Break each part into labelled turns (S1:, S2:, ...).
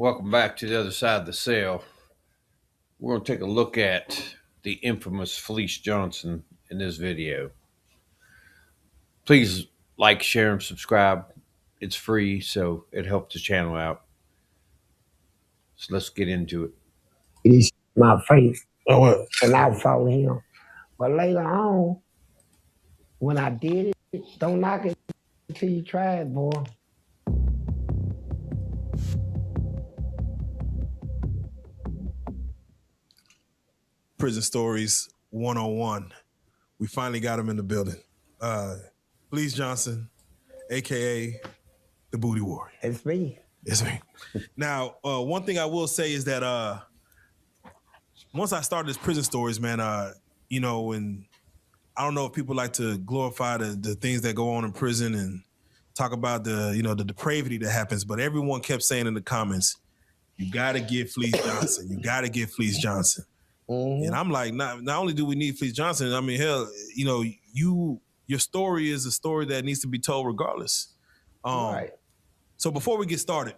S1: Welcome back to the other side of the cell. We're going to take a look at the infamous Fleece Johnson in this video. Please like, share, and subscribe. It's free, so it helps the channel out. So let's get into it.
S2: It is my face, and I follow him. But later on, when I did it, don't knock it till you try it, boy.
S3: Prison Stories 101. We finally got him in the building. Fleece Johnson, aka the Booty Warrior.
S2: It's me.
S3: It's me. Now, one thing I will say is that once I started this Prison Stories, man, and I don't know if people like to glorify the things that go on in prison and talk about the depravity that happens, but everyone kept saying in the comments, you got to get Fleece Johnson. You got to get Fleece Johnson. Mm-hmm. And I'm like, not only do we need Fleece Johnson, I mean, hell, your story is a story that needs to be told regardless.
S2: Right.
S3: So before we get started,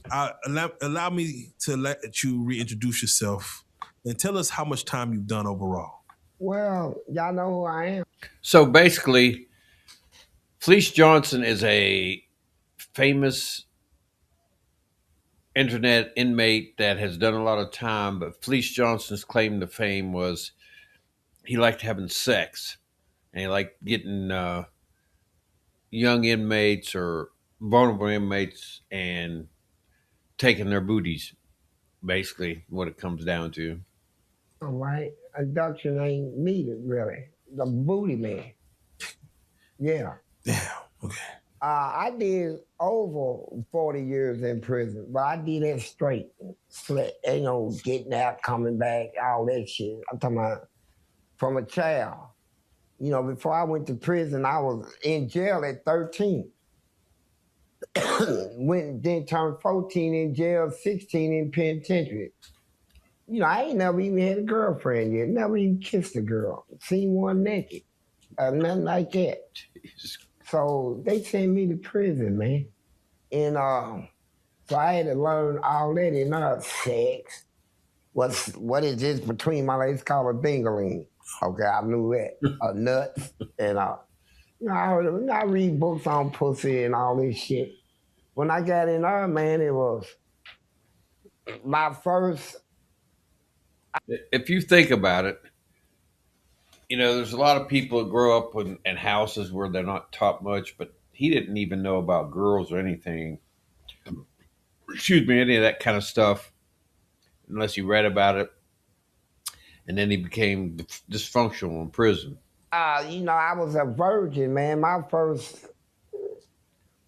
S3: allow me to let you reintroduce yourself and tell us how much time you've done overall.
S2: Well, y'all know who I am.
S1: So basically, Fleece Johnson is a famous internet inmate that has done a lot of time, but Fleece Johnson's claim to fame was he liked having sex, and he liked getting young inmates or vulnerable inmates and taking their booties, basically what it comes down to.
S2: All right. Abduction ain't needed, really. The booty man. Yeah.
S3: Damn. Okay.
S2: I did over 40 years in prison, but I did that straight. Getting out, coming back, all that shit. I'm talking about from a child. Before I went to prison, I was in jail at 13. Then turned 14 in jail, 16 in penitentiary. I ain't never even had a girlfriend yet. Never even kissed a girl. Seen one naked. Nothing like that. Jesus. So they sent me to prison, man. And so I had to learn all that in sex. What is this between my legs? It's called a dingaling. Okay, I knew that. Nuts. And I read books on pussy and all this shit. When I got in there, man, it was my first.
S1: If you think about it, there's a lot of people that grow up in houses where they're not taught much, but he didn't even know about girls or anything. Excuse me, any of that kind of stuff, unless he read about it. And then he became dysfunctional in prison.
S2: I was a virgin, man. My first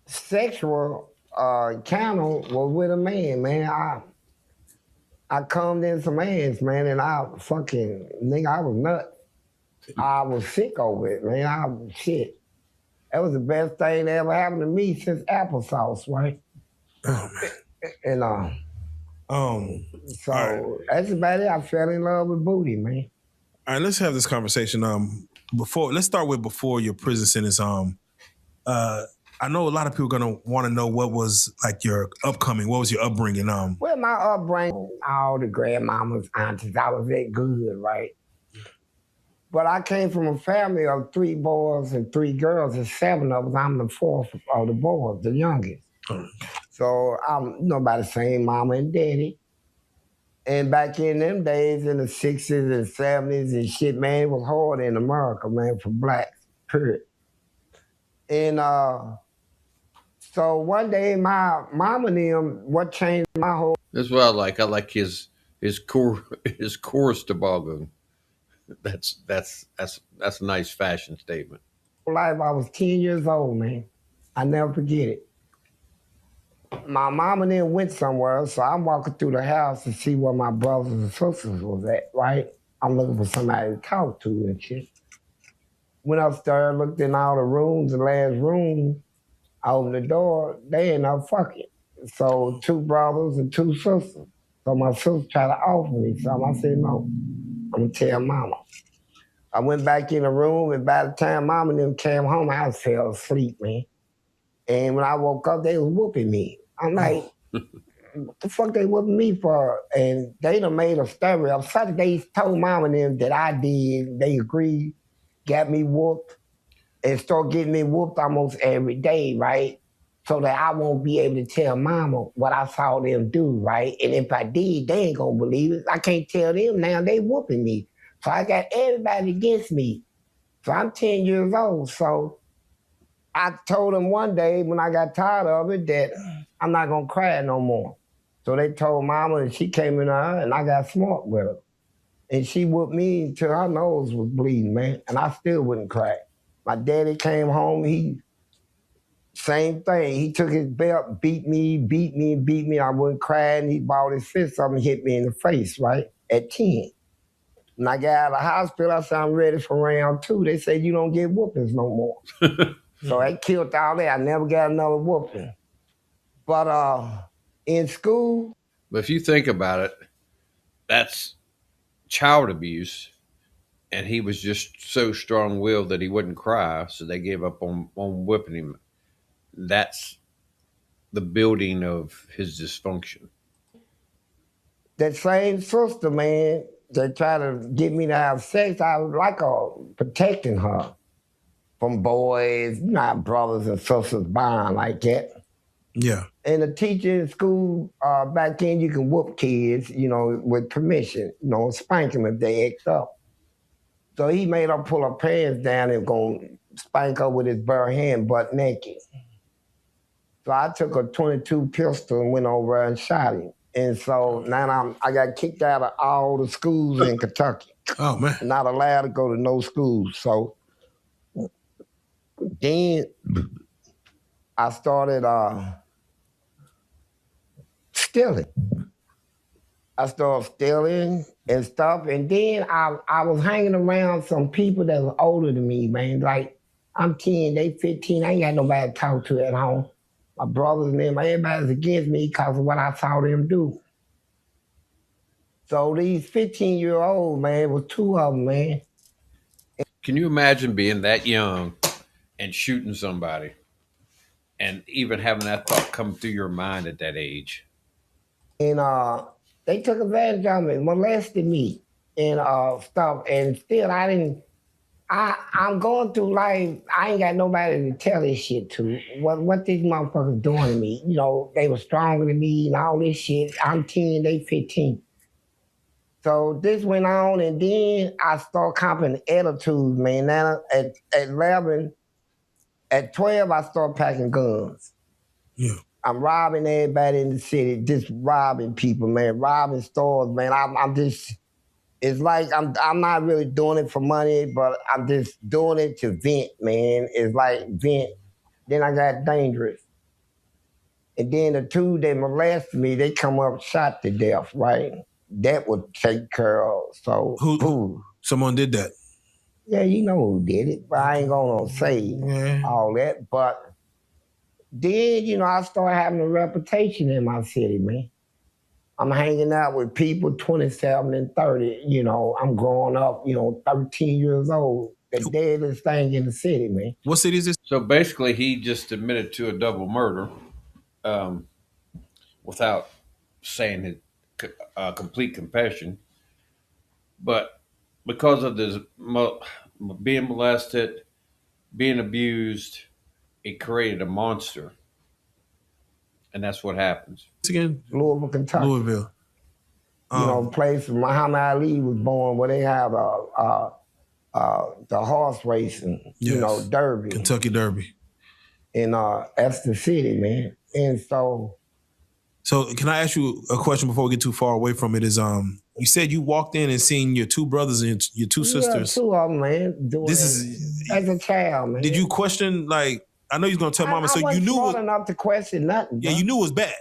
S2: sexual encounter was with a man, man. I cummed in some ass, man, and I was nuts. I was sick over it, man. Shit. That was the best thing that ever happened to me since applesauce, right?
S3: Oh, man.
S2: And right. That's about it. I fell in love with booty, man.
S3: All right, let's have this conversation. Let's start with before your prison sentence. I know a lot of people are gonna want to know what was like what was your upbringing?
S2: Well, my upbringing, all the grandmamas, aunties, I was that good, right? But I came from a family of 3 boys and 3 girls, and 7 of us. I'm the 4th of the boys, the youngest. So I'm by the same mama and daddy. And back in them days, in the 60s and 70s and shit, man, it was hard in America, man, for blacks, period. And so one day, my mama and them, what changed my whole.
S1: That's what I like. I like his chorus toboggan. That's a nice fashion statement.
S2: Life, I was 10 years old, man. I never forget it. My mom and them went somewhere, so I'm walking through the house to see where my brothers and sisters was at, right? I'm looking for somebody to talk to and shit. Went upstairs, looked in all the rooms, the last room, I opened the door, they ain't no fucking. So 2 brothers and 2 sisters. So my sister tried to offer me something. I said, no, I'm gonna tell mama. I went back in the room, and by the time mama and them came home, I fell asleep, man. And when I woke up, they was whooping me. I'm like, what the fuck they whooping me for? And they done made a story of something they told mom and them that I did. They agreed, got me whooped, and start getting me whooped almost every day, right? So that I won't be able to tell mama what I saw them do, right? And if I did, they ain't gonna believe it. I can't tell them now, they whooping me. So I got everybody against me. So I'm 10 years old. So I told them one day when I got tired of it that I'm not gonna cry no more. So they told mama and she came in her and I got smart with her. And she whooped me until her nose was bleeding, man. And I still wouldn't cry. My daddy came home, same thing. He took his belt, beat me, beat me, beat me. I wouldn't cry and he balled his fist up and hit me in the face, right? At 10. When I got out of the hospital, I said, I'm ready for round 2. They said, you don't get whoopings no more. So they killed all that. I never got another whooping. But in school.
S1: But if you think about it, that's child abuse. And he was just so strong willed that he wouldn't cry. So they gave up on whipping him. That's the building of his dysfunction.
S2: That same sister, man, they tried to get me to have sex. I was like protecting her from boys, not brothers and sisters buying like that.
S3: Yeah.
S2: And the teacher in school, back then you can whoop kids, with permission, spank them if they act up. So he made her pull her pants down and go spank her with his bare hand, butt naked. So I took a .22 pistol and went over and shot him. And so now I got kicked out of all the schools in Kentucky.
S3: Oh, man.
S2: Not allowed to go to no schools. So then I started stealing. I started stealing and stuff. And then I was hanging around some people that were older than me, man. Like, I'm 10, they 15. I ain't got nobody to talk to at home. My brothers and them, everybody's against me because of what I saw them do. So these 15-year-olds, man, was 2 of them, man.
S1: Can you imagine being that young and shooting somebody and even having that thought come through your mind at that age?
S2: And they took advantage of me, molested me and stuff. And still I'm going through life. I ain't got nobody to tell this shit to. What these motherfuckers doing to me? They were stronger than me and all this shit. I'm 10, they 15. So this went on, and then I started comping attitudes, man. Now at 11, at 12, I started packing guns.
S3: Yeah.
S2: I'm robbing everybody in the city, just robbing people, man, robbing stores, man. I'm just. It's like I'm not really doing it for money, but I'm just doing it to vent, man. It's like vent. Then I got dangerous. And then the 2 that molested me, they come up shot to death, right? That would take care of. So
S3: Who? Someone did that.
S2: Yeah, you know who did it, but I ain't gonna say all that. But then, I started having a reputation in my city, man. I'm hanging out with people 27 and 30. I'm growing up, 13 years old. The deadliest thing in the city, man.
S3: What city is this?
S1: So basically, he just admitted to a double murder without saying his complete confession. But because of this being molested, being abused, it created a monster. And that's what happens.
S3: Again?
S2: Louisville, Kentucky.
S3: Louisville.
S2: Place where Muhammad Ali was born, where they have the horse racing,
S3: Yes.
S2: Derby.
S3: Kentucky Derby.
S2: And that's the city, man. And so
S3: can I ask you a question before we get too far away from it? You said you walked in and seen your 2 brothers and your 2 sisters.
S2: 2 of them, man. As a child, man.
S3: Did you question, like, I know you're gonna tell mama, so you knew
S2: smart enough to question nothing.
S3: Yeah,
S2: bro.
S3: you knew it was bad.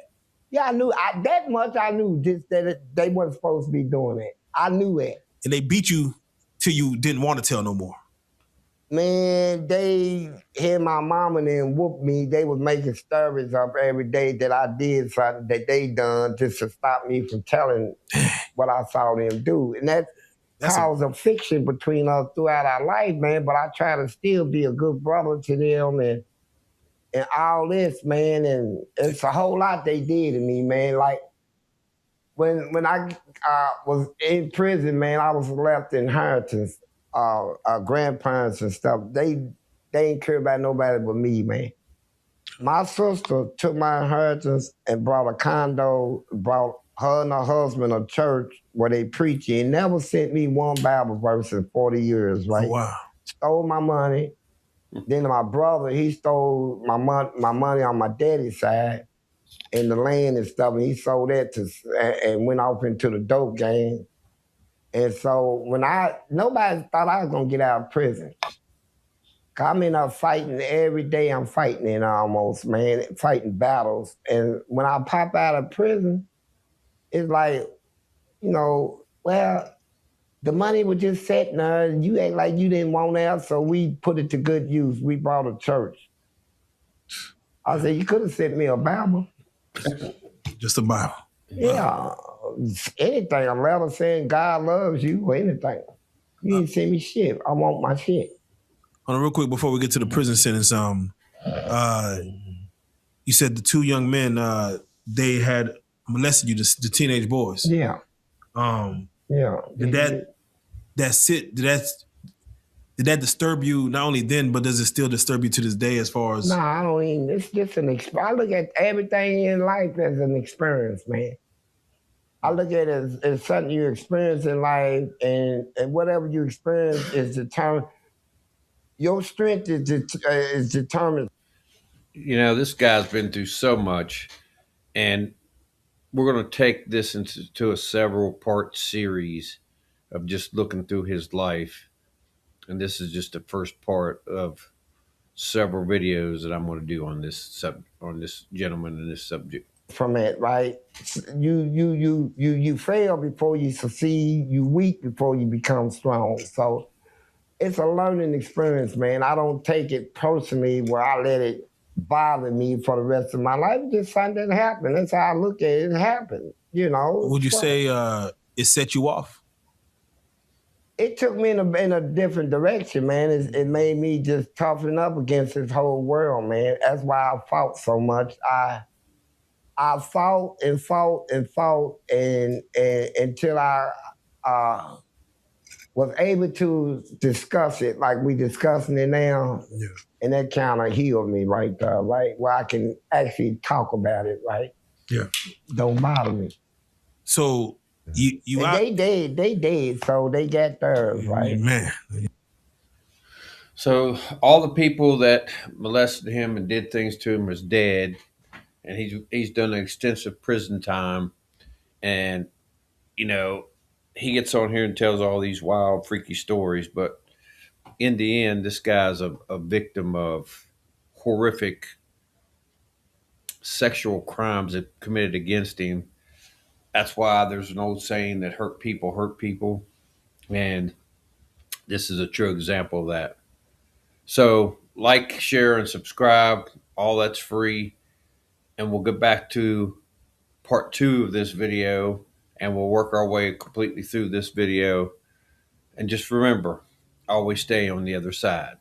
S2: Yeah, I knew that much. I knew just that they weren't supposed to be doing that. I knew that.
S3: And they beat you till you didn't want to tell no more.
S2: Man, they had my mama and them whoop me. They was making stories up every day that I did something that they done just to stop me from telling what I saw them do. And that's caused a fiction between us throughout our life, man. But I try to still be a good brother to them and all this, man. And it's a whole lot they did to me, man. Like, when I was in prison, man, I was left inheritance. Grandparents and stuff. They ain't care about nobody but me, man. My sister took my inheritance and brought a condo, brought her and her husband a church where they preach. He never sent me one Bible verse in 40 years,
S3: Oh,
S2: right?
S3: wow.
S2: Stole my money. Then my brother, he stole my money on my daddy's side and the land and stuff, and he sold that and went off into the dope game. And so nobody thought I was gonna get out of prison. I'm in there fighting every day. I'm fighting in almost, man, fighting battles. And when I pop out of prison, it's like, well, the money was just sitting there. You act like you didn't want that, so we put it to good use. We bought a church. I said, you could have sent me a Bible.
S3: Just a Bible.
S2: Yeah, anything, a letter saying God loves you or anything. You didn't send me shit. I want my shit.
S3: Hold on, real quick before we get to the prison sentence. You said the two young men they had molested you, the teenage boys.
S2: Yeah. Yeah.
S3: Did that disturb you not only then, but does it still disturb you to this day as far as?
S2: No, I don't even. It's just I look at everything in life as an experience, man. I look at it as something you experience in life, and whatever you experience is determined. Your strength is determined.
S1: This guy's been through so much, and we're going to take this into a several part series of just looking through his life. And this is just the first part of several videos that I'm going to do on this gentleman and this subject.
S2: From it, right? You fail before you succeed. You weak before you become strong. So it's a learning experience, man. I don't take it personally where I let it bother me for the rest of my life. It's just something that happened. That's how I look at it. It happened,
S3: Would you say it set you off?
S2: It took me in a different direction, man. It made me just toughen up against this whole world, man. That's why I fought so much. I fought and fought and fought and until I was able to discuss it like we discussing it now.
S3: Yeah.
S2: And that kind of healed me right there, right? Where I can actually talk about it, right?
S3: Yeah.
S2: Don't bother me.
S3: So
S2: they dead, so they got theirs, right?
S3: Man.
S1: So all the people that molested him and did things to him is dead, and he's done an extensive prison time, and he gets on here and tells all these wild, freaky stories, but in the end, this guy's a victim of horrific sexual crimes that committed against him. That's why there's an old saying that hurt people, and this is a true example of that. So, like, share, and subscribe. All that's free. And we'll get back to part 2 of this video, and we'll work our way completely through this video. And just remember, always stay on the other side.